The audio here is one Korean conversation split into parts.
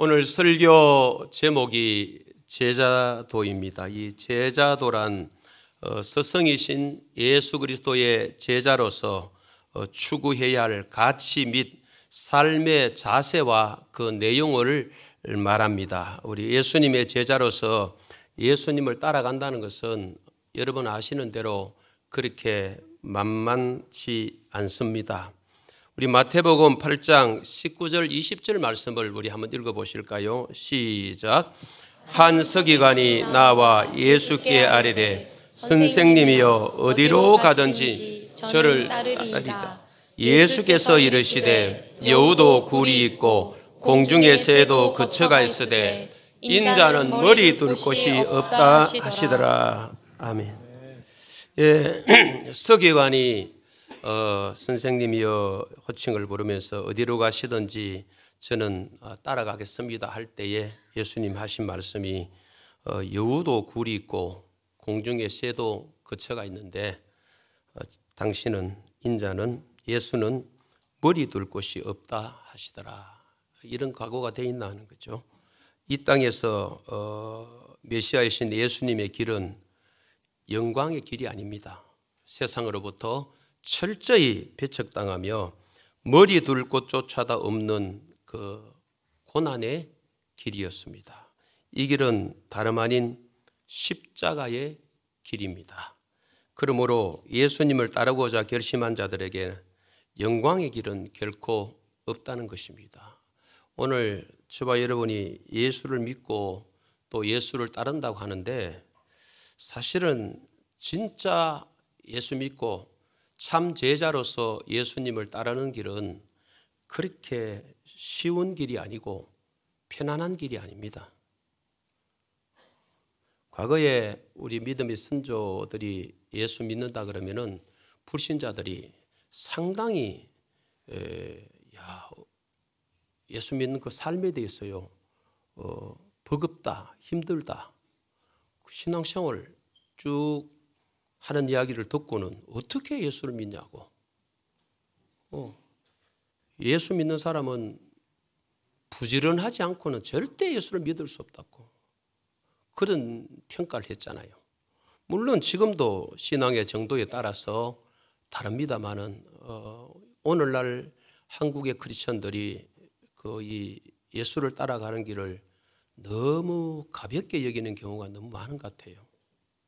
오늘 설교 제목이 제자도입니다. 이 제자도란 스승이신 예수 그리스도의 제자로서 추구해야 할 가치 및 삶의 자세와 그 내용을 말합니다. 우리 예수님의 제자로서 예수님을 따라간다는 것은 여러분 아시는 대로 그렇게 만만치 않습니다. 우리 마태복음 8장 19절 20절 말씀을 우리 한번 읽어보실까요? 시작. 한 서기관이 나와 예수께 아뢰되 선생님이여 어디로 가든지 저를 따르리이다. 예수께서 이르시되 여우도 굴이 있고 공중의 새도 그쳐가 있으되 인자는 머리 둘 곳이 없다 하시더라. 아멘. 예, 서기관이 선생님이여 호칭을 부르면서 어디로 가시든지 저는 따라가겠습니다 할 때에 예수님 하신 말씀이 여우도 굴이 있고 공중에 새도 거처가 있는데 당신은 인자는 예수는 머리 둘 곳이 없다 하시더라. 이런 각오가 되어 있나 하는 거죠. 이 땅에서 메시아이신 예수님의 길은 영광의 길이 아닙니다. 세상으로부터 철저히 배척당하며 머리 둘 곳조차도 없는 그 고난의 길이었습니다. 이 길은 다름 아닌 십자가의 길입니다. 그러므로 예수님을 따르고자 결심한 자들에게 영광의 길은 결코 없다는 것입니다. 오늘 저와 여러분이 예수를 믿고 또 예수를 따른다고 하는데 사실은 진짜 예수 믿고 참 제자로서 예수님을 따르는 길은 그렇게 쉬운 길이 아니고 편안한 길이 아닙니다. 과거에 우리 믿음의 선조들이 예수 믿는다 그러면은 불신자들이 상당히 예수 믿는 그 삶에 대해서요 버겁다, 힘들다, 신앙생활 쭉 하는 이야기를 듣고는 어떻게 예수를 믿냐고. 예수 믿는 사람은 부지런하지 않고는 절대 예수를 믿을 수 없다고 그런 평가를 했잖아요. 물론 지금도 신앙의 정도에 따라서 다릅니다만은 오늘날 한국의 크리스천들이 이 예수를 따라가는 길을 너무 가볍게 여기는 경우가 너무 많은 것 같아요.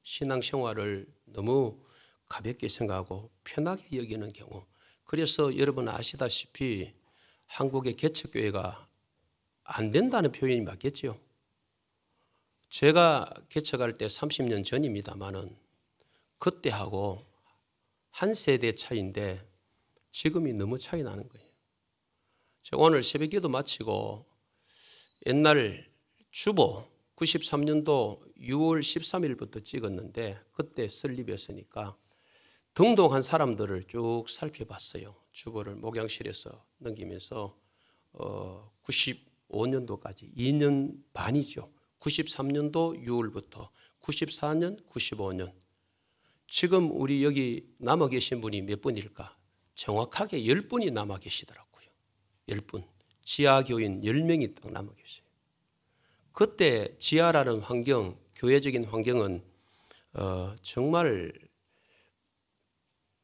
신앙생활을 너무 가볍게 생각하고 편하게 여기는 경우. 그래서 여러분 아시다시피 한국의 개척교회가 안 된다는 표현이 맞겠죠. 제가 개척할 때 30년 전입니다만은 그때하고 한 세대 차이인데 지금이 너무 차이 나는 거예요. 제가 오늘 새벽기도 마치고 옛날 주보 93년도 6월 13일부터 찍었는데 그때 설립했으니까 등록한 사람들을 쭉 살펴봤어요. 주보를 목양실에서 넘기면서 95년도까지 2년 반이죠. 93년도 6월부터 94년, 95년. 지금 우리 여기 남아 계신 분이 몇 분일까? 정확하게 10분이 남아 계시더라고요. 10분. 지하교인 10명이 딱 남아 계세요. 그때 지하라는 환경, 교회적인 환경은 정말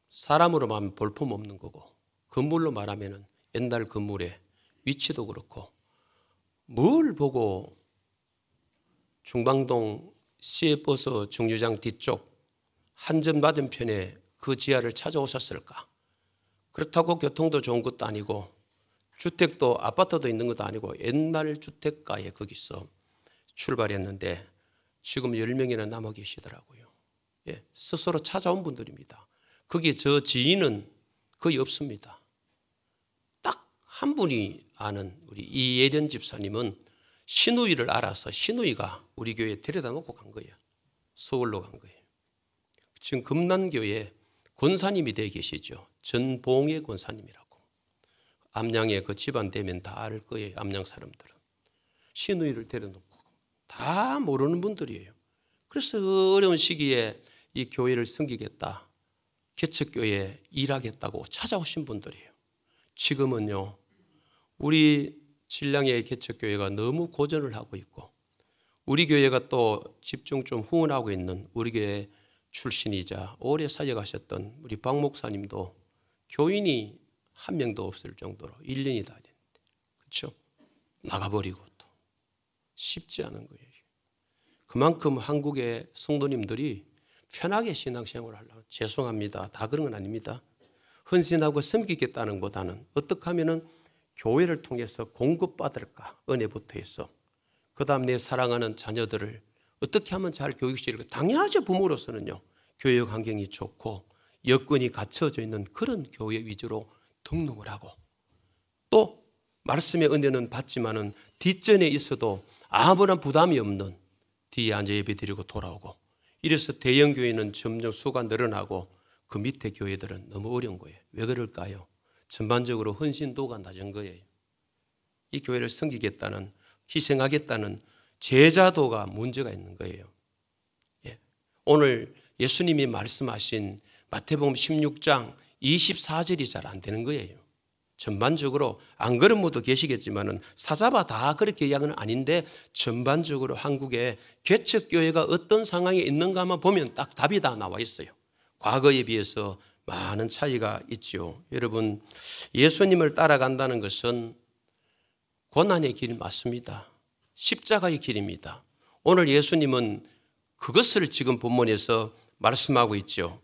사람으로 말하면 볼품없는 거고 건물로 말하면 옛날 건물의 위치도 그렇고 뭘 보고 중방동 시외버스 정류장 뒤쪽 한전 맞은편에 그 지하를 찾아오셨을까? 그렇다고 교통도 좋은 것도 아니고 주택도 아파트도 있는 것도 아니고 옛날 주택가에 거기서 출발했는데 지금 10명이나 남아 계시더라고요. 예, 스스로 찾아온 분들입니다. 거기에 저 지인은 거의 없습니다. 딱 한 분이 아는 우리 이예련 집사님은 시누이를 알아서 시누이가 우리 교회에 데려다 놓고 간 거예요. 서울로 간 거예요. 지금 금난교회 권사님이 되어 계시죠. 전봉의 권사님이라고. 암양의 그 집안 되면 다 알 거예요. 암양 사람들은. 시누이를 데려놓고 다 모르는 분들이에요. 그래서 그 어려운 시기에 이 교회를 섬기겠다, 개척교회에 일하겠다고 찾아오신 분들이에요. 지금은요, 우리 신량의 개척교회가 너무 고전을 하고 있고 우리 교회가 또 집중 좀 후원하고 있는 우리 교회 출신이자 오래 사역하셨던 우리 박 목사님도 교인이 한 명도 없을 정도로 1년이 다 됐는데, 그렇죠? 나가버리고 또 쉽지 않은 거예요. 그만큼 한국의 성도님들이 편하게 신앙생활을 하려고, 죄송합니다, 다 그런 건 아닙니다. 헌신하고 섬기겠다는 것보다는 어떻게 하면은 교회를 통해서 공급받을까, 은혜부터 해서 그 다음 내 사랑하는 자녀들을 어떻게 하면 잘 교육시킬까. 당연하죠. 부모로서는요, 교육 환경이 좋고 여건이 갖춰져 있는 그런 교회 위주로 등록을 하고, 또 말씀의 은혜는 받지만은 뒷전에 있어도 아무런 부담이 없는 뒤에 앉아 예배드리고 돌아오고, 이래서 대형 교회는 점점 수가 늘어나고 그 밑에 교회들은 너무 어려운 거예요. 왜 그럴까요? 전반적으로 헌신도가 낮은 거예요. 이 교회를 섬기겠다는, 희생하겠다는 제자도가 문제가 있는 거예요. 예. 오늘 예수님이 말씀하신 마태복음 16장 24절이 잘 안 되는 거예요. 전반적으로 안 그런 분도 계시겠지만은 사자바 다 그렇게 이야기는 아닌데, 전반적으로 한국의 개척교회가 어떤 상황에 있는가만 보면 딱 답이 다 나와 있어요. 과거에 비해서 많은 차이가 있죠. 여러분, 예수님을 따라간다는 것은 고난의 길 맞습니다. 십자가의 길입니다. 오늘 예수님은 그것을 지금 본문에서 말씀하고 있죠.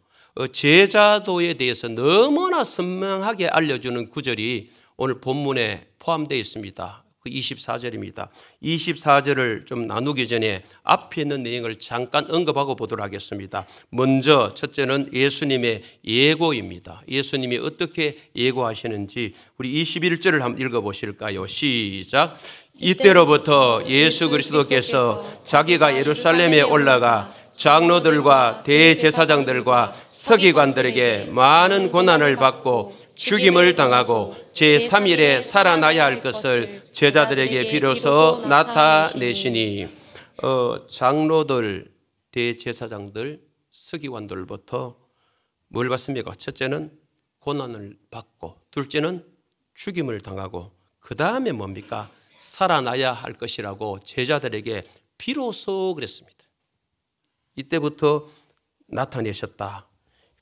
제자도에 대해서 너무나 선명하게 알려주는 구절이 오늘 본문에 포함되어 있습니다. 그 24절입니다. 24절을 좀 나누기 전에 앞에 있는 내용을 잠깐 언급하고 보도록 하겠습니다. 먼저 첫째는 예수님의 예고입니다. 예수님이 어떻게 예고하시는지 우리 21절을 한번 읽어보실까요? 시작. 이때로부터 예수 그리스도께서 자기가 예루살렘에 올라가 장로들과 대제사장들과 서기관들에게 많은 고난을 받고 죽임을 당하고 제3일에 살아나야 할 것을 제자들에게 비로소 나타내시니, 장로들, 대제사장들, 서기관들부터 뭘 받습니까? 첫째는 고난을 받고, 둘째는 죽임을 당하고, 그 다음에 뭡니까? 살아나야 할 것이라고 제자들에게 비로소 그랬습니다. 이때부터 나타내셨다.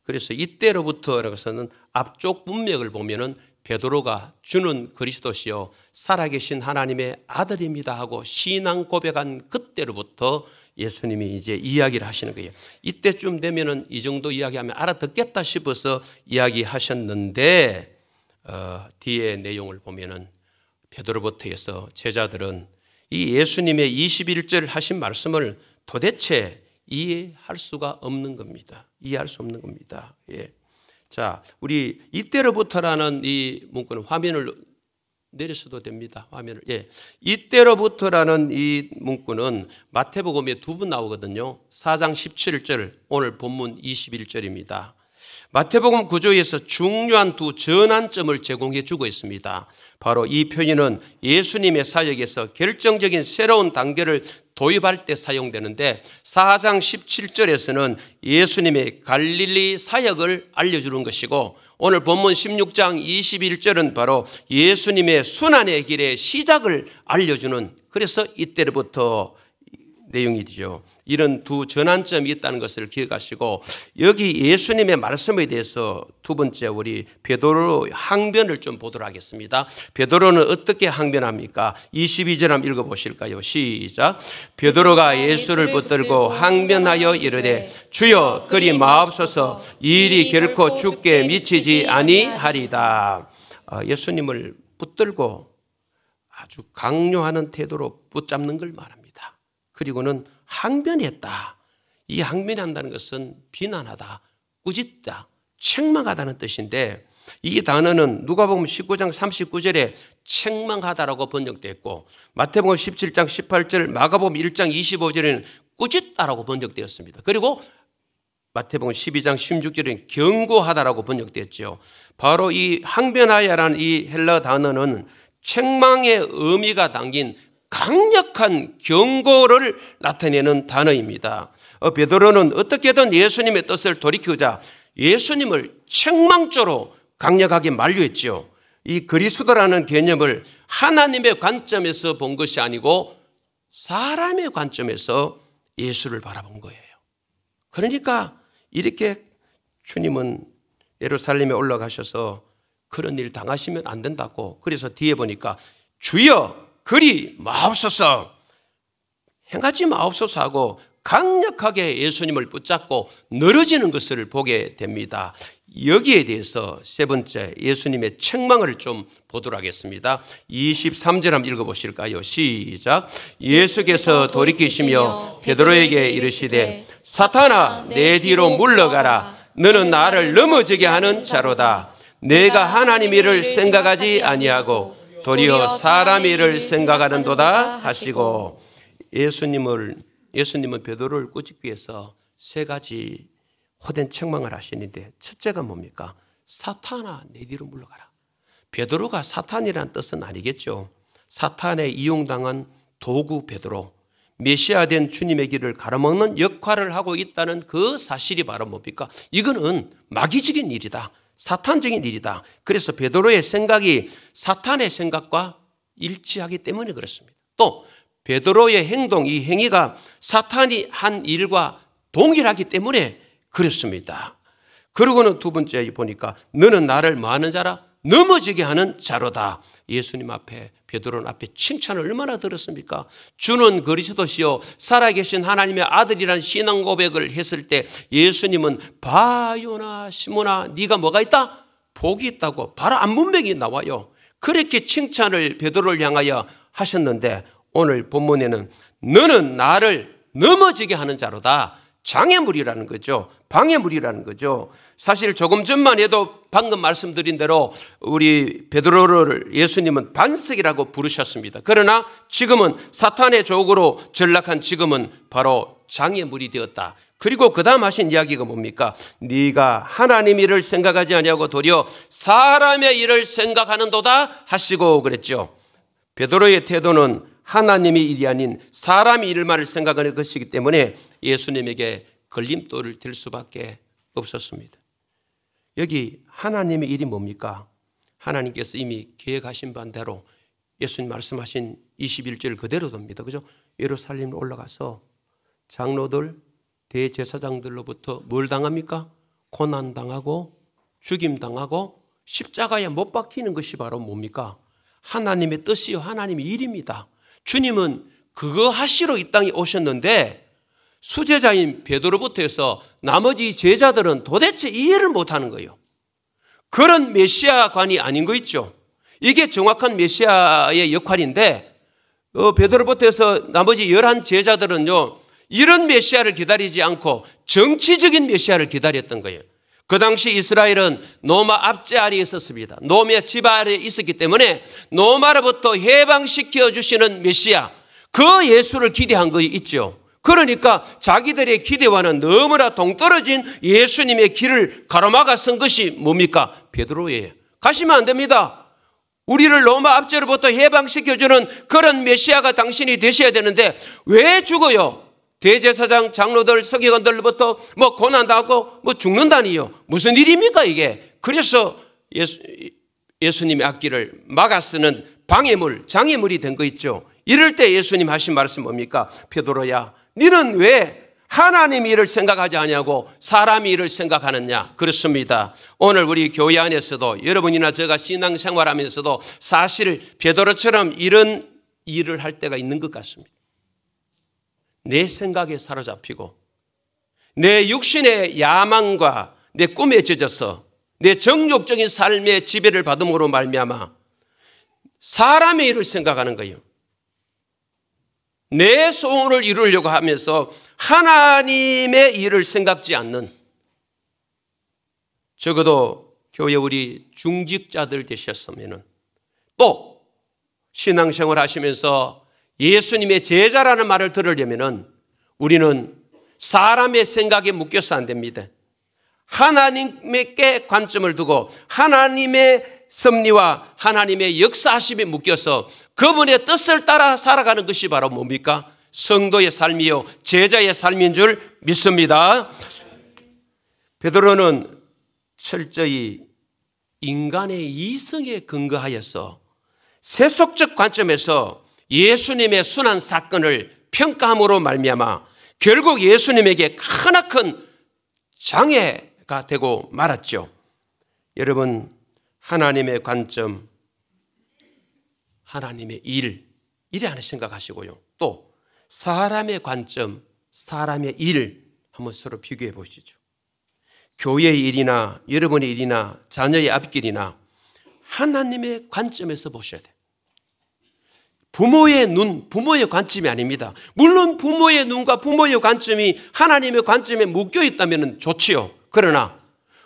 그래서 이때로부터라고 해서는 앞쪽 문맥을 보면은 베드로가 주는 그리스도시요 살아계신 하나님의 아들입니다 하고 신앙 고백한 그때로부터 예수님이 이제 이야기를 하시는 거예요. 이때쯤 되면은 이 정도 이야기하면 알아듣겠다 싶어서 이야기하셨는데, 뒤에 내용을 보면은 베드로부터 해서 제자들은 이 예수님의 21절 하신 말씀을 도대체 이해할 수가 없는 겁니다. 이해할 수 없는 겁니다. 예. 자, 우리 이때로부터라는 이 문구는 화면을 내렸어도 됩니다. 화면을. 예. 이때로부터라는 이 문구는 마태복음에 두 번 나오거든요. 4장 17절, 오늘 본문 21절입니다. 마태복음 구조에서 중요한 두 전환점을 제공해 주고 있습니다. 바로 이 표현은 예수님의 사역에서 결정적인 새로운 단계를 도입할 때 사용되는데, 4장 17절에서는 예수님의 갈릴리 사역을 알려주는 것이고, 오늘 본문 16장 21절은 바로 예수님의 순환의 길의 시작을 알려주는, 그래서 이때로부터 내용이죠. 이런 두 전환점이 있다는 것을 기억하시고, 여기 예수님의 말씀에 대해서 두 번째 우리 베드로 항변을 좀 보도록 하겠습니다. 베드로는 어떻게 항변합니까? 22절 한번 읽어보실까요? 시작. 베드로가 예수를 붙들고 항변하여 이르되 주여 그리 마옵소서, 이 일이 결코 주께 미치지 아니하리다. 예수님을 붙들고 아주 강요하는 태도로 붙잡는 걸 말합니다. 그리고는 항변했다. 이 항변한다는 것은 비난하다, 꾸짖다, 책망하다는 뜻인데, 이 단어는 누가복음 19장 39절에 책망하다라고 번역되었고, 마태복음 17장 18절, 마가복음 1장 25절에는 꾸짖다라고 번역되었습니다. 그리고 마태복음 12장 16절에는 경고하다라고 번역되었죠. 바로 이 항변하야라는 이 헬라 단어는 책망의 의미가 담긴 강력한 경고를 나타내는 단어입니다. 베드로는 어떻게든 예수님의 뜻을 돌이키자 예수님을 책망조로 강력하게 만류했죠. 이 그리스도라는 개념을 하나님의 관점에서 본 것이 아니고 사람의 관점에서 예수를 바라본 거예요. 그러니까 이렇게 주님은 예루살렘에 올라가셔서 그런 일 당하시면 안 된다고, 그래서 뒤에 보니까 주여 그리 마옵소서, 행하지 마옵소서 하고 강력하게 예수님을 붙잡고 늘어지는 것을 보게 됩니다. 여기에 대해서 세 번째 예수님의 책망을 좀 보도록 하겠습니다. 23절 한번 읽어보실까요? 시작. 예수께서 돌이키시며 베드로에게 이르시되 사탄아 내 뒤로 물러가라. 너는 나를 넘어지게 하는 자로다. 내가 하나님 일을 생각하지 아니하고 도리어 사람 일을 생각하는도다 하시고, 예수님은 베드로를 꾸짖기 위해서 세 가지 호된 책망을 하시는데, 첫째가 뭡니까? 사탄아 내 뒤로 물러가라. 베드로가 사탄이라는 뜻은 아니겠죠. 사탄에 이용당한 도구 베드로, 메시아된 주님의 길을 가로막는 역할을 하고 있다는 그 사실이 바로 뭡니까? 이거는 마귀적인 일이다, 사탄적인 일이다. 그래서 베드로의 생각이 사탄의 생각과 일치하기 때문에 그렇습니다. 또 베드로의 행동, 이 행위가 사탄이 한 일과 동일하기 때문에 그렇습니다. 그리고는 두 번째 보니까 너는 나를 뭐하는 자라? 넘어지게 하는 자로다. 예수님 앞에, 베드로는 앞에 칭찬을 얼마나 들었습니까? 주는 그리스도시요 살아계신 하나님의 아들이라는 신앙 고백을 했을 때 예수님은 바요나 시몬아 네가 뭐가 있다? 복이 있다고 바로 안문맥이 나와요. 그렇게 칭찬을 베드로를 향하여 하셨는데, 오늘 본문에는 너는 나를 넘어지게 하는 자로다. 장애물이라는 거죠. 방해물이라는 거죠. 사실 조금 전만 해도 방금 말씀드린 대로 우리 베드로를 예수님은 반석이라고 부르셨습니다. 그러나 지금은 사탄의 조국으로 전락한 지금은 바로 장애물이 되었다. 그리고 그 다음 하신 이야기가 뭡니까? 네가 하나님 일을 생각하지 아니하고 도리어 사람의 일을 생각하는도다 하시고 그랬죠. 베드로의 태도는 하나님의 일이 아닌 사람의 일만을 생각하는 것이기 때문에 예수님에게 걸림돌을 댈 수밖에 없었습니다. 여기 하나님의 일이 뭡니까? 하나님께서 이미 계획하신 반대로 예수님 말씀하신 21절 그대로 됩니다. 그죠? 예루살렘에 올라가서 장로들, 대제사장들로부터 뭘 당합니까? 고난당하고 죽임당하고 십자가에 못 박히는 것이 바로 뭡니까? 하나님의 뜻이요 하나님의 일입니다. 주님은 그거 하시러 이 땅에 오셨는데 수제자인 베드로부터 해서 나머지 제자들은 도대체 이해를 못하는 거예요. 그런 메시아관이 아닌 거 있죠. 이게 정확한 메시아의 역할인데 베드로부터 해서 나머지 11 제자들은요 이런 메시아를 기다리지 않고 정치적인 메시아를 기다렸던 거예요. 그 당시 이스라엘은 로마 압제 아래에 있었습니다. 로마 지배 아래에 있었기 때문에 로마로부터 해방시켜 주시는 메시아, 그 예수를 기대한 거 있죠. 그러니까 자기들의 기대와는 너무나 동떨어진 예수님의 길을 가로막아 선 것이 뭡니까? 베드로예요. 가시면 안 됩니다. 우리를 로마 압제로부터 해방시켜주는 그런 메시아가 당신이 되셔야 되는데 왜 죽어요? 대제사장, 장로들, 서기관들로부터 뭐 고난당하고 뭐 죽는다니요. 무슨 일입니까 이게? 그래서 예수님의 앞길을 막아 쓰는 방해물, 장애물이 된 거 있죠. 이럴 때 예수님 하신 말씀 뭡니까? 베드로야, 너는 왜 하나님 일을 생각하지 않냐고 사람 일을 생각하느냐? 그렇습니다. 오늘 우리 교회 안에서도 여러분이나 제가 신앙생활하면서도 사실 베드로처럼 이런 일을 할 때가 있는 것 같습니다. 내 생각에 사로잡히고 내 육신의 야망과 내 꿈에 젖어서 내 정욕적인 삶의 지배를 받음으로 말미암아 사람의 일을 생각하는 거예요. 내 소원을 이루려고 하면서 하나님의 일을 생각지 않는, 적어도 교회 우리 중직자들 되셨으면 또 신앙생활 하시면서 예수님의 제자라는 말을 들으려면 우리는 사람의 생각에 묶여서 안 됩니다. 하나님께 관점을 두고 하나님의 섭리와 하나님의 역사하심에 묶여서 그분의 뜻을 따라 살아가는 것이 바로 뭡니까? 성도의 삶이요 제자의 삶인 줄 믿습니다. 베드로는 철저히 인간의 이성에 근거하여서 세속적 관점에서 예수님의 순환 사건을 평가함으로 말미암아 결국 예수님에게 크나큰 장애가 되고 말았죠. 여러분, 하나님의 관점, 하나님의 일에 하나 생각하시고요. 또 사람의 관점, 사람의 일 한번 서로 비교해 보시죠. 교회의 일이나 여러분의 일이나 자녀의 앞길이나 하나님의 관점에서 보셔야 돼요. 부모의 눈, 부모의 관점이 아닙니다. 물론 부모의 눈과 부모의 관점이 하나님의 관점에 묶여 있다면 좋지요. 그러나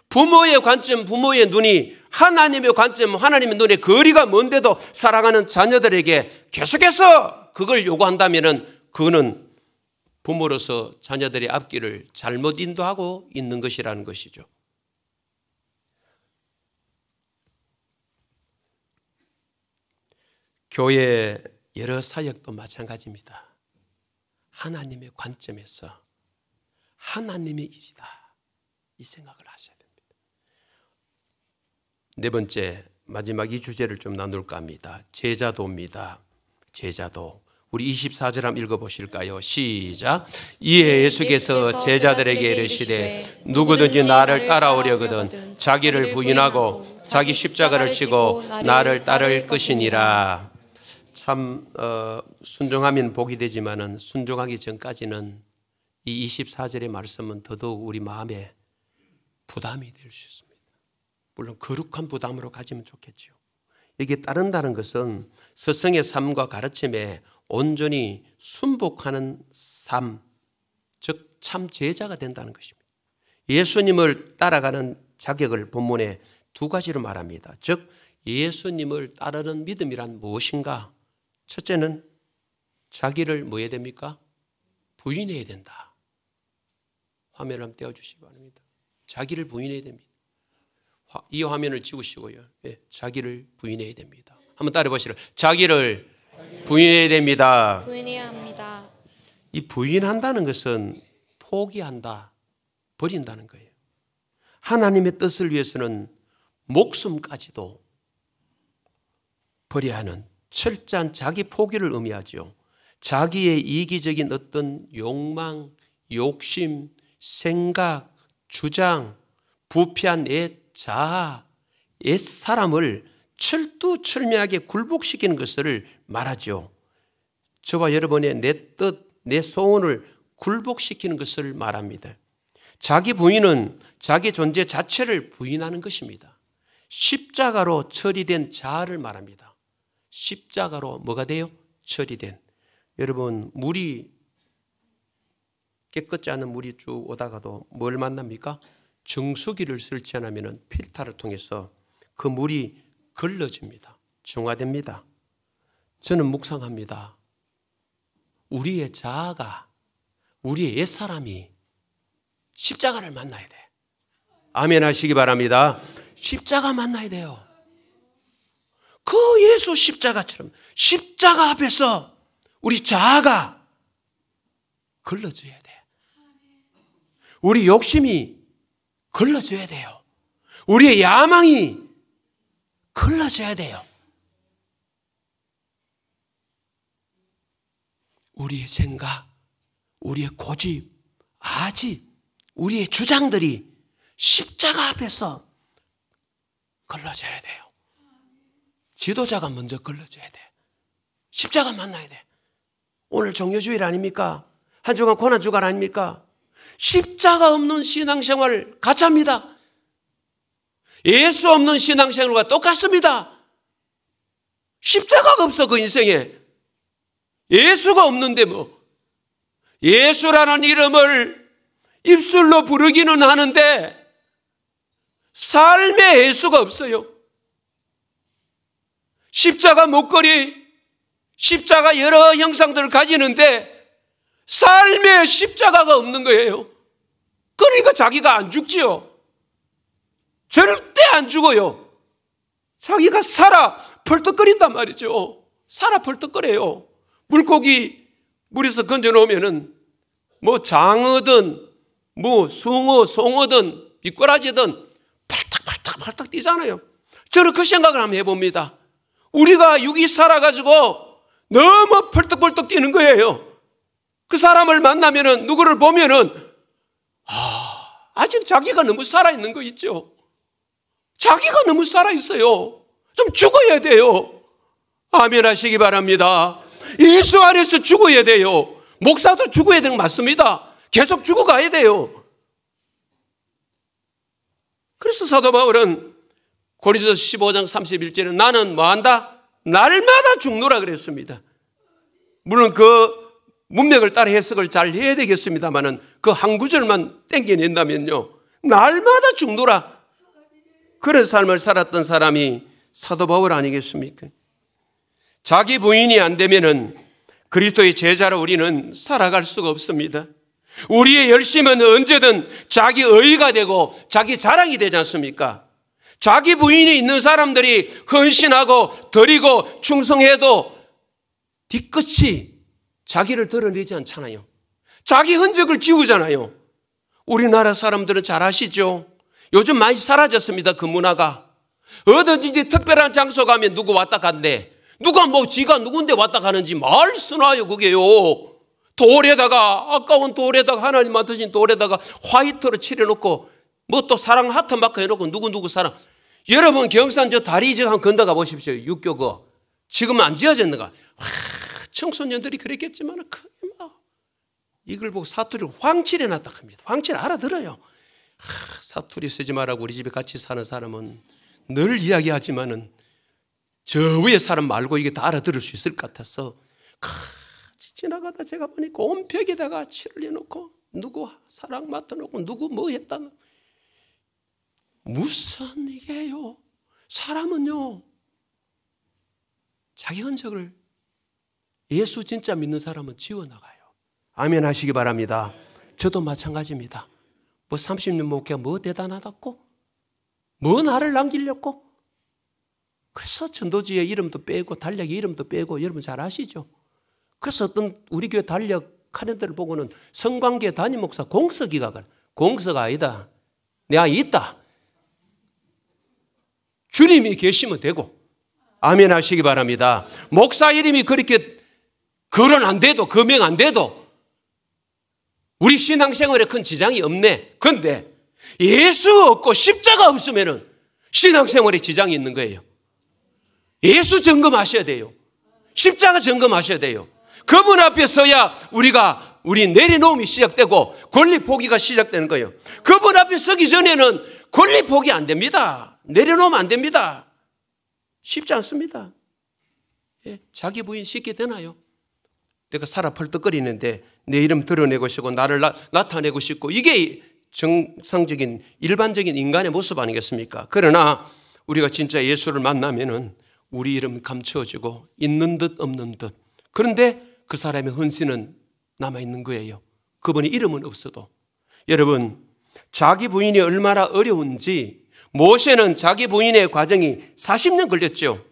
부모의 관점, 부모의 눈이 하나님의 관점, 하나님의 눈에 거리가 먼데도 사랑하는 자녀들에게 계속해서 그걸 요구한다면 그거는 부모로서 자녀들의 앞길을 잘못 인도하고 있는 것이라는 것이죠. 교회 여러 사역도 마찬가지입니다. 하나님의 관점에서 하나님의 일이다, 이 생각을 하셔야 됩니다. 네 번째, 마지막 이 주제를 좀 나눌까 합니다. 제자도입니다. 제자도. 우리 24절 한번 읽어보실까요? 시작. 이에 예수께서 제자들에게 이르시되 누구든지 나를 따라오려거든 자기를 부인하고 자기 십자가를 지고 나를 따를 것이니라. 참 순종하면 복이 되지만은 순종하기 전까지는 이 24절의 말씀은 더더욱 우리 마음에 부담이 될 수 있습니다. 물론 거룩한 부담으로 가지면 좋겠죠. 여기에 따른다는 것은 스승의 삶과 가르침에 온전히 순복하는 삶, 즉 참 제자가 된다는 것입니다. 예수님을 따라가는 자격을 본문에 두 가지로 말합니다. 즉 예수님을 따르는 믿음이란 무엇인가? 첫째는 자기를 뭐 해야 됩니까? 부인해야 된다. 화면을 한번 떼어주시기 바랍니다. 자기를 부인해야 됩니다. 이 화면을 지우시고요. 네, 자기를 부인해야 됩니다. 한번 따라해 보시죠. 자기를 부인해야 됩니다. 부인해야 합니다. 이 부인한다는 것은 포기한다, 버린다는 거예요. 하나님의 뜻을 위해서는 목숨까지도 버려야 하는 철저한 자기 포기를 의미하죠. 자기의 이기적인 어떤 욕망, 욕심, 생각, 주장, 부패한 옛 자아, 옛 사람을 철두철미하게 굴복시키는 것을 말하죠. 저와 여러분의 내 뜻, 내 소원을 굴복시키는 것을 말합니다. 자기 부인은 자기 존재 자체를 부인하는 것입니다. 십자가로 처리된 자아를 말합니다. 십자가로 뭐가 돼요? 처리된. 여러분, 물이 깨끗지 않은 물이 쭉 오다가도 뭘 만납니까? 정수기를 설치 안 하면 필터를 통해서 그 물이 걸러집니다. 중화됩니다. 저는 묵상합니다. 우리의 자아가, 우리의 옛사람이 십자가를 만나야 돼. 아멘 하시기 바랍니다. 십자가 만나야 돼요. 그 예수 십자가처럼 십자가 앞에서 우리 자아가 걸러져야 돼. 우리 욕심이 걸러져야 돼요. 우리의 야망이 걸러져야 돼요. 우리의 생각, 우리의 고집, 아집, 우리의 주장들이 십자가 앞에서 걸러져야 돼요. 지도자가 먼저 걸러져야 돼. 십자가 만나야 돼. 오늘 종료주일 아닙니까? 한 주간 고난주간 아닙니까? 십자가 없는 신앙생활 가짜입니다. 예수 없는 신앙생활과 똑같습니다. 십자가가 없어 그 인생에. 예수가 없는데 뭐. 예수라는 이름을 입술로 부르기는 하는데 삶에 예수가 없어요. 십자가 목걸이, 십자가 여러 형상들을 가지는데 삶에 십자가가 없는 거예요. 그러니까 자기가 안 죽지요. 절대 안 죽어요. 자기가 살아 펄떡거린단 말이죠. 살아 펄떡거려요. 물고기 물에서 건져놓으면은 뭐 장어든 뭐 숭어, 송어든 미꾸라지든 팔딱팔딱 뛰잖아요. 저는 그 생각을 한번 해봅니다. 우리가 육이 살아가지고 너무 펄떡펄떡 뛰는 거예요. 그 사람을 만나면은, 누구를 보면은, 아직 자기가 너무 살아있는 거 있죠. 자기가 너무 살아있어요. 좀 죽어야 돼요. 아멘 하시기 바랍니다. 예수 안에서 죽어야 돼요. 목사도 죽어야 되는 거 맞습니다. 계속 죽어가야 돼요. 그래서 사도 바울은 고린도서 15장 31절에 나는 뭐한다? 날마다 죽노라 그랬습니다. 물론 그 문맥을 따라 해석을 잘 해야 되겠습니다만은 그 한 구절만 땡겨낸다면요, 날마다 죽노라, 그런 삶을 살았던 사람이 사도 바울 아니겠습니까? 자기 부인이 안 되면은 그리스도의 제자로 우리는 살아갈 수가 없습니다. 우리의 열심은 언제든 자기 의의가 되고 자기 자랑이 되지 않습니까? 자기 부인이 있는 사람들이 헌신하고 드리고 충성해도 뒤끝이 자기를 드러내지 않잖아요. 자기 흔적을 지우잖아요. 우리나라 사람들은 잘 아시죠? 요즘 많이 사라졌습니다. 그 문화가. 어디든지 특별한 장소 가면 누구 왔다 간대. 누가 뭐 지가 누군데 왔다 가는지 말 쓰나요, 그게요. 돌에다가, 아까운 돌에다가, 하나님 만드신 돌에다가 화이트로 칠해놓고 뭐 또 사랑 하트 마크 해놓고 누구 사랑. 여러분 경산 저 다리 저 한번 건너가 보십시오. 육교 거. 지금은 안 지어졌는가. 청소년들이 그랬겠지만 이걸 보고 사투리를 황칠해 놨다 합니다. 황칠 알아들어요. 사투리 쓰지 말라고 우리 집에 같이 사는 사람은 늘 이야기하지만은 저 위에 사람 말고 이게 다 알아들을 수 있을 것 같아서 지나가다 제가 보니까 온 벽에다가 칠을 해놓고 누구 사랑 맡아놓고 누구 뭐 했다. 무슨 이게요. 사람은요, 자기 흔적을 예수 진짜 믿는 사람은 지워나가요. 아멘 하시기 바랍니다. 저도 마찬가지입니다. 뭐 30년 목회가 뭐 대단하다고? 뭐 나를 남기려고? 그래서 전도지의 이름도 빼고 달력의 이름도 빼고 여러분 잘 아시죠? 그래서 어떤 우리 교회 달력하는 데를 보고는 성관계 담임 목사 공서기각을, 공서가 아니다. 내가 있다. 주님이 계시면 되고. 아멘 하시기 바랍니다. 목사 이름이 그렇게 거론 안 돼도, 거명 안 돼도 우리 신앙생활에 큰 지장이 없네. 그런데 예수 없고 십자가 없으면은 신앙생활에 지장이 있는 거예요. 예수 점검하셔야 돼요. 십자가 점검하셔야 돼요. 그분 앞에 서야 우리 내려놓음이 시작되고 권리 포기가 시작되는 거예요. 그분 앞에 서기 전에는 권리 포기 안 됩니다. 내려놓으면 안 됩니다. 쉽지 않습니다. 예, 자기 부인 쉽게 되나요? 내가 살아 펄떡거리는데 내 이름 드러내고 싶고 나를 나타내고 싶고, 이게 정상적인 일반적인 인간의 모습 아니겠습니까? 그러나 우리가 진짜 예수를 만나면은 우리 이름 감춰지고 있는 듯 없는 듯. 그런데 그 사람의 헌신은 남아있는 거예요. 그분의 이름은 없어도. 여러분, 자기 부인이 얼마나 어려운지, 모세는 자기 부인의 과정이 40년 걸렸죠.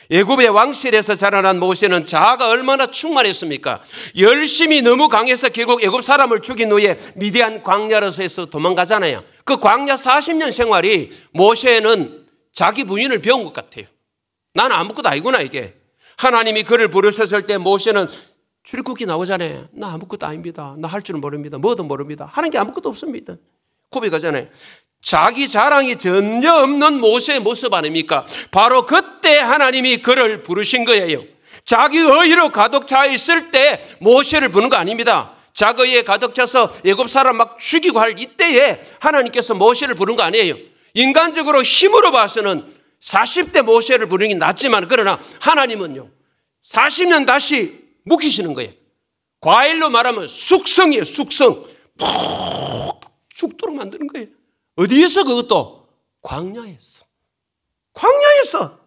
애굽의 왕실에서 자라난 모세는 자아가 얼마나 충만했습니까? 열심히 너무 강해서 결국 애굽 사람을 죽인 후에 미디안 광야로서 도망가잖아요. 그 광야 40년 생활이 모세는 자기 부인을 배운 것 같아요. 나는 아무것도 아니구나 이게. 하나님이 그를 부르셨을 때 모세는 출애굽기 나오잖아요. 나 아무것도 아닙니다. 나 할 줄은 모릅니다. 뭐도 모릅니다. 하는 게 아무것도 없습니다. 고백하잖아요. 자기 자랑이 전혀 없는 모세의 모습 아닙니까? 바로 그때 하나님이 그를 부르신 거예요. 자기 의의로 가득 차 있을 때 모세를 부르는 거 아닙니다. 자기 의의에 가득 차서 애굽 사람 막 죽이고 할 이때에 하나님께서 모세를 부른 거 아니에요. 인간적으로 힘으로 봐서는 40대 모세를 부르는 게 낫지만, 그러나 하나님은요 40년 다시 묵히시는 거예요. 과일로 말하면 숙성이에요. 숙성. 푹 죽도록 만드는 거예요. 어디에서? 그것도 광야에서. 광야에서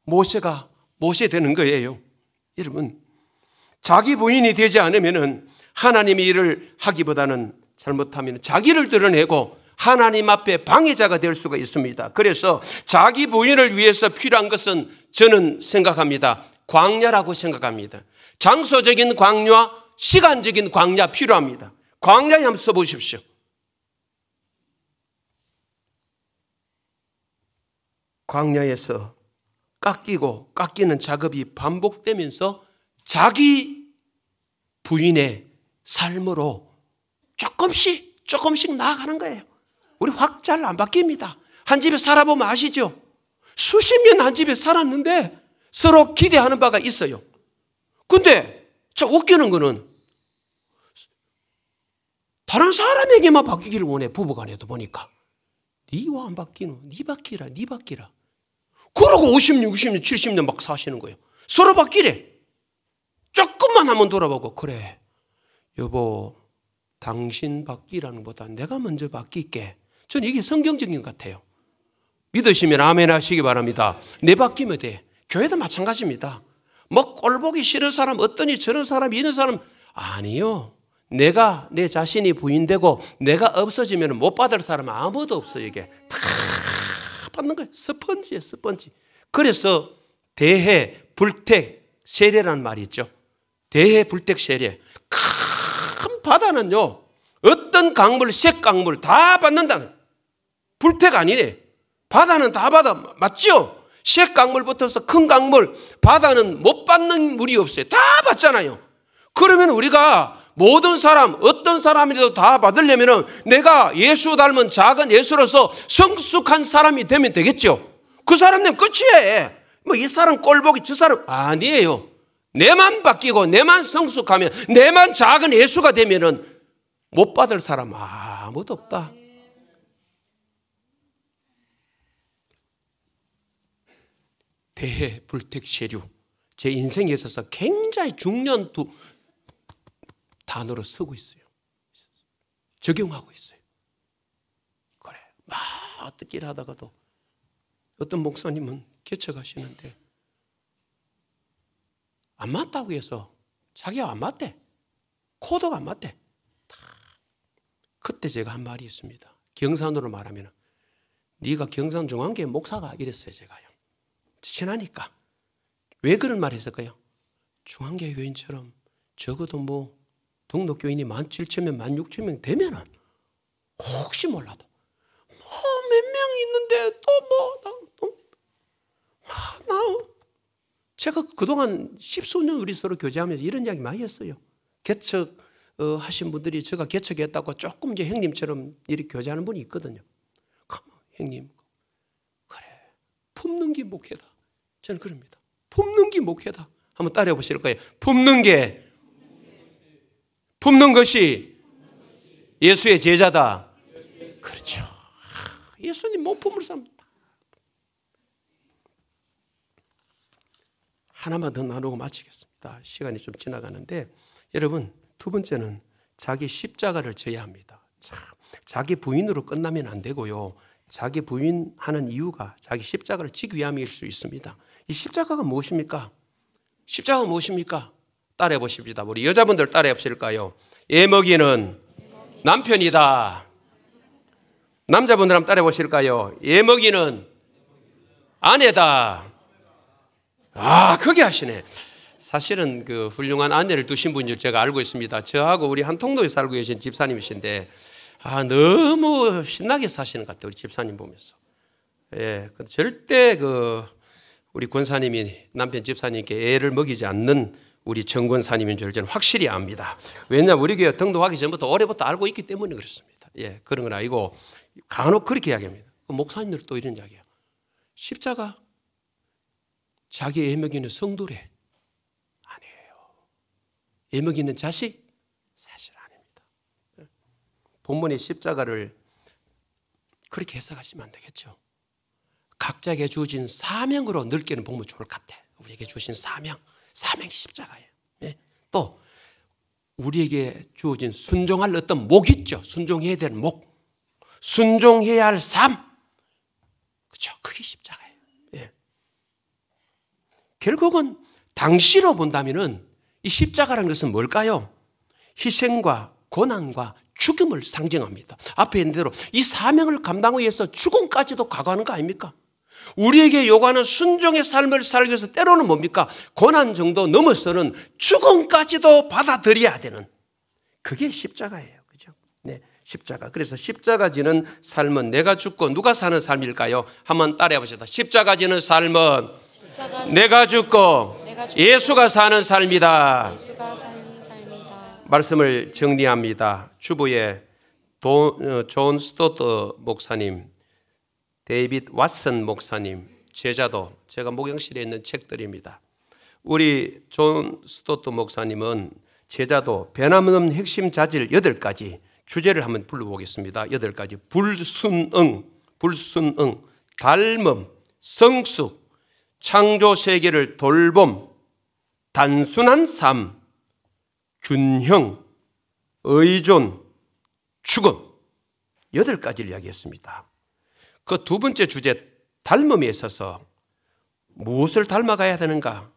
모세가 모세 되는 거예요. 여러분, 자기 부인이 되지 않으면 하나님이 일을 하기보다는 잘못하면 자기를 드러내고 하나님 앞에 방해자가 될 수가 있습니다. 그래서 자기 부인을 위해서 필요한 것은 저는 생각합니다. 광야라고 생각합니다. 장소적인 광야, 시간적인 광야 필요합니다. 광야에 한번 써보십시오. 광야에서 깎이고 깎이는 작업이 반복되면서 자기 부인의 삶으로 조금씩 나아가는 거예요. 우리 확 잘 안 바뀝니다. 한 집에 살아보면 아시죠? 수십 년 한 집에 살았는데 서로 기대하는 바가 있어요. 근데 참 웃기는 거는 다른 사람에게만 바뀌기를 원해. 부부간에도 보니까. 니와 안 바뀌노? 니 바뀌라. 그러고 50년, 60년, 70년 막 사시는 거예요. 서로 바뀌래. 조금만 한번 돌아보고, 그래, 여보, 당신 바뀌라는 것보다 내가 먼저 바뀔게. 저는 이게 성경적인 것 같아요. 믿으시면 아멘 하시기 바랍니다. 내 바뀌면 돼. 교회도 마찬가지입니다. 뭐 꼴보기 싫은 사람, 어떠니 저런 사람이 있는 사람, 아니요. 내가 내 자신이 부인되고 내가 없어지면 못 받을 사람은 아무도 없어요. 이게 다 받는 거예요. 스펀지예요, 스펀지. 그래서 대해불택 세례라는 말이 있죠. 대해불택 세례. 큰 바다는요, 어떤 강물, 색 강물 다 받는다. 불택 아니래. 바다는 다 받아. 맞죠? 색 강물부터서 큰 강물, 바다는 못 받는 물이 없어요. 다 받잖아요. 그러면 우리가 모든 사람, 어떤 사람이라도 다 받으려면 내가 예수 닮은 작은 예수로서 성숙한 사람이 되면 되겠죠. 그 사람 되면 끝이에요. 뭐 이 사람 꼴보기 저 사람 아니에요. 내만 바뀌고 내만 성숙하면, 내만 작은 예수가 되면은 못 받을 사람 아무도 없다. 대해불택세류, 제 인생에 있어서 굉장히 중요한 단어로 쓰고 있어요. 적용하고 있어요. 그래, 막 어떻게 하다가도 어떤 목사님은 개척하시는데 안 맞다고 해서 자기가 안 맞대. 코드가 안 맞대. 그때 제가 한 말이 있습니다. 경산으로 말하면, 네가 경산중앙교회 목사가 이랬어요. 제가요. 친하니까. 왜 그런 말 했을까요? 중앙교회 교인처럼 적어도 뭐 등록교인이 17,000명, 16,000명 되면은 혹시 몰라도 뭐 몇 명이 있는데 제가 그동안 십수년 우리 서로 교제하면서 이런 이야기 많이 했어요. 개척 하신 분들이 제가 개척했다고 조금 이제 형님처럼 이렇게 교제하는 분이 있거든요. 형님, 그래, 품는 게 목회다. 저는 그럽니다. 품는 게 목회다. 한번 따라해 보실 거예요. 품는 것이 예수의 제자다. 그렇죠. 예수님 못 품을 사람. 하나만 더 나누고 마치겠습니다. 시간이 좀 지나가는데, 여러분, 두 번째는 자기 십자가를 져야 합니다. 자기 부인으로 끝나면 안 되고요. 자기 부인하는 이유가 자기 십자가를 지기 위함일 수 있습니다. 이 십자가가 무엇입니까? 십자가가 무엇입니까? 따라해 보십시다. 우리 여자분들 따라해 보실까요? 예먹이는 남편이다. 남자분들 한번 따라해 보실까요? 예먹이는 아내다. 아, 그게 하시네. 사실은 그 훌륭한 아내를 두신 분인 줄 제가 알고 있습니다. 저하고 우리 한 통로에 살고 계신 집사님이신데, 너무 신나게 사시는 것 같아요. 우리 집사님 보면서. 예, 절대 우리 권사님이 남편 집사님께 애를 먹이지 않는 우리 정권사님인 줄 저는 확실히 압니다. 왜냐하면 우리 교회 등록하기 전부터 올해부터 알고 있기 때문에 그렇습니다. 예, 그런 건 아니고 간혹 그렇게 이야기합니다. 목사님들 또 이런 이야기해요. 십자가 자기 애먹이는 성도래. 아니에요. 애먹이는 자식? 사실 아닙니다. 본문의 십자가를 그렇게 해석하시면 안 되겠죠. 각자에게 주어진 사명으로 넓게는 보면 좋을 것 같아. 우리에게 주신 사명이 십자가예요. 예. 또 우리에게 주어진 순종할 어떤 목 있죠. 순종해야 될 목, 순종해야 할 삶, 그렇죠. 그게 십자가예요. 예. 결국은 당시로 본다면은 이 십자가라는 것은 뭘까요? 희생과 고난과 죽음을 상징합니다. 앞에 있는 대로 이 사명을 감당하기 위해서 죽음까지도 각오하는 거 아닙니까? 우리에게 요구하는 순종의 삶을 살기 위해서 때로는 뭡니까? 고난 정도 넘어서는 죽음까지도 받아들여야 되는, 그게 십자가예요. 그죠? 네. 십자가. 그래서 십자가 지는 삶은 내가 죽고 누가 사는 삶일까요? 한번 따라해 보시다. 십자가 지는 삶은 내가 죽고 예수가 사는 삶이다. 말씀을 정리합니다. 주부의 존 스토트 목사님, 데이빗 왓슨 목사님, 제자도, 제가 목욕실에 있는 책들입니다. 우리 존 스토트 목사님은 제자도 변함없는 핵심 자질 8가지 주제를 한번 불러보겠습니다. 8가지. 불순응, 닮음, 성숙, 창조 세계를 돌봄, 단순한 삶, 균형, 의존, 죽음. 8가지를 이야기했습니다. 그 두 번째 주제 닮음에 있어서 무엇을 닮아가야 되는가?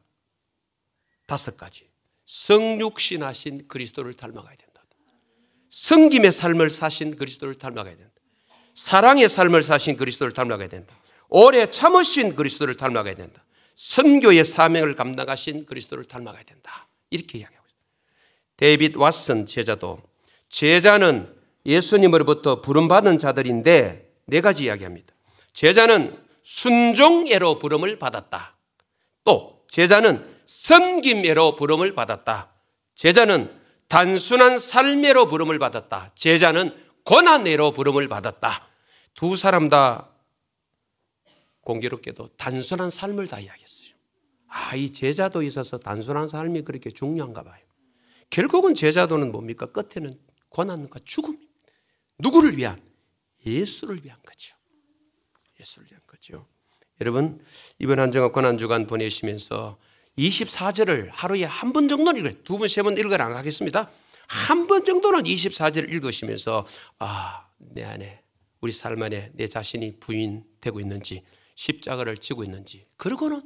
5가지. 성육신하신 그리스도를 닮아가야 된다. 성김의 삶을 사신 그리스도를 닮아가야 된다. 사랑의 삶을 사신 그리스도를 닮아가야 된다. 오래 참으신 그리스도를 닮아가야 된다. 선교의 사명을 감당하신 그리스도를 닮아가야 된다. 이렇게 이야기하고 있습니다. 데이빗 왓슨 제자도 제자는 예수님으로부터 부름받은 자들인데 4가지 이야기합니다. 제자는 순종애로 부름을 받았다. 또 제자는 섬김애로 부름을 받았다. 제자는 단순한 삶애로 부름을 받았다. 제자는 고난애로 부름을 받았다. 두 사람 다 공교롭게도 단순한 삶을 다 이야기했어요. 이 제자도 있어서 단순한 삶이 그렇게 중요한가 봐요. 결국은 제자도는 뭡니까? 끝에는 고난과 죽음입니다. 누구를 위한? 예수를 위한 거죠. 예수를 위한 거죠. 여러분, 이번 한 주간 고난주간 보내시면서 24절을 하루에 한 번 정도는 읽어요. 2번, 3번 읽으라 안 하겠습니다. 한 번 정도는 24절을 읽으시면서 내 안에, 우리 삶 안에 내 자신이 부인되고 있는지, 십자가를 지고 있는지, 그러고는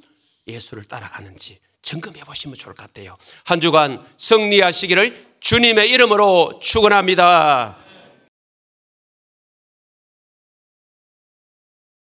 예수를 따라가는지 점검해 보시면 좋을 것 같아요. 한 주간 승리하시기를 주님의 이름으로 축원합니다.